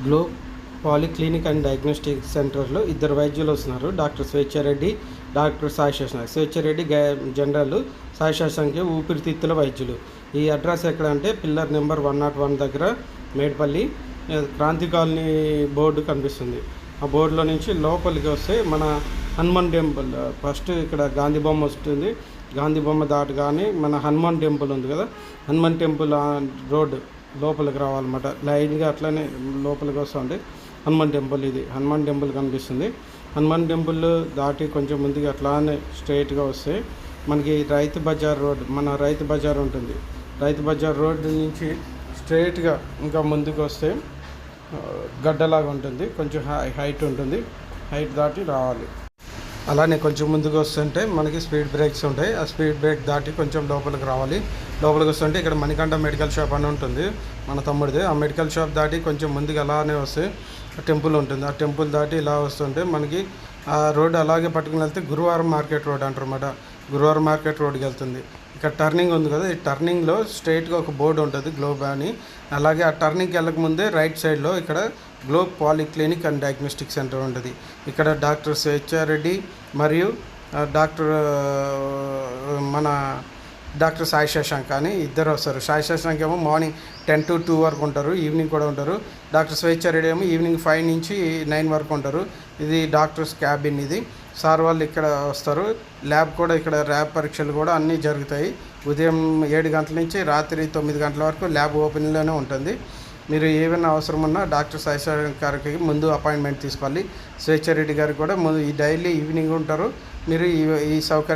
Glow polyclinic and diagnostic సెంటర్లో ఇద్దరు వైద్యులు వస్తున్నారు. Doctor Swecha Reddy, doctor Sai Sasank. Swecha Reddy general, Sai Sasank ఊపిరితిత్తుల వైద్యులు. ఈ అడ్రస్ ఎక్కడ అంటే పిల్లర్ నెంబర్ 101 దగ్గర మేడ్పల్లి క్రాంతి కాలనీ బోర్డు కనిపిస్తుంది. ఆ బోర్డులో నుంచి లోపలికి వస్తే మన హనుమాన్ టెంపుల్ ఫస్ట్ ఇక్కడ గాంధీ బొమ్మ వస్తుంది. గాంధీ బొమ్మ దాటగానే మన హనుమాన్ టెంపుల్ ఉంది కదా, హనుమాన్ టెంపుల్ రోడ్డు లోపలికి రావాలన్నమాట. లైన్గా అట్లనే లోపలికి వస్తుంది హనుమాన్ టెంపుల్. ఇది హనుమాన్ టెంపుల్ కనిపిస్తుంది. హనుమాన్ టెంపుల్ దాటి కొంచెం ముందుగా అట్లానే స్ట్రైట్గా వస్తే మనకి రైతు బజార్ రోడ్, మన రైతు బజార్ ఉంటుంది. రైతు బజార్ రోడ్డు నుంచి స్ట్రైట్గా ఇంకా ముందుకు వస్తే గడ్డలాగా ఉంటుంది, కొంచెం హైట్ ఉంటుంది. హైట్ దాటి రావాలి. అలానే కొంచెం ముందుకు వస్తుంటే మనకి స్పీడ్ బ్రేక్స్ ఉంటాయి. ఆ స్పీడ్ బ్రేక్ దాటి కొంచెం లోపలికి రావాలి. లోపలికి వస్తుంటే ఇక్కడ మణికంఠ మెడికల్ షాప్ అని ఉంటుంది మన తమ్ముడిది. ఆ మెడికల్ షాప్ దాటి కొంచెం ముందుకు అలానే వస్తే టెంపుల్ ఉంటుంది. ఆ టెంపుల్ దాటి ఇలా వస్తుంటే మనకి ఆ రోడ్డు అలాగే పట్టుకుని వెళ్తే గురువారం మార్కెట్ రోడ్ అంటారన్నమాట. గురువారం మార్కెట్ రోడ్కి వెళ్తుంది. ఇక్కడ టర్నింగ్ ఉంది కదా, ఈ టర్నింగ్లో స్ట్రైట్గా ఒక బోర్డు ఉంటుంది గ్లోబ్ అని. అలాగే ఆ టర్నింగ్కి వెళ్ళకముందే రైట్ సైడ్లో ఇక్కడ globe polyclinic and diagnostic centre ఉంటుంది. ఇక్కడ డాక్టర్ స్వేచ్ఛారెడ్డి మరియు డాక్టర్ సాయి శశాంక్ అని ఇద్దరు వస్తారు. సాయి శశాంక్ ఏమో మార్నింగ్ 10 to 2 వరకు ఉంటారు, ఈవినింగ్ కూడా ఉంటారు. డాక్టర్ స్వేచ్ఛారెడ్డి ఏమో ఈవినింగ్ 5 నుంచి 9 వరకు ఉంటారు. ఇది డాక్టర్స్ క్యాబిన్. ఇది సార్ వాళ్ళు ఇక్కడ వస్తారు. ల్యాబ్ కూడా ఇక్కడ ల్యాబ్ పరీక్షలు కూడా అన్నీ జరుగుతాయి. ఉదయం 7 గంటల నుంచి రాత్రి 9 గంటల వరకు ల్యాబ్ ఓపెన్లోనే ఉంటుంది. మీరు ఏమైనా అవసరం ఉన్నా డాక్టర్ సాయి శశాంక్ గారికి ముందు అపాయింట్మెంట్ తీసుకోవాలి. స్వేచ్ఛారెడ్డి గారికి కూడా ముందు ఈ డైలీ ఈవినింగ్ ఉంటారు. మీరు ఈ సౌకర్యం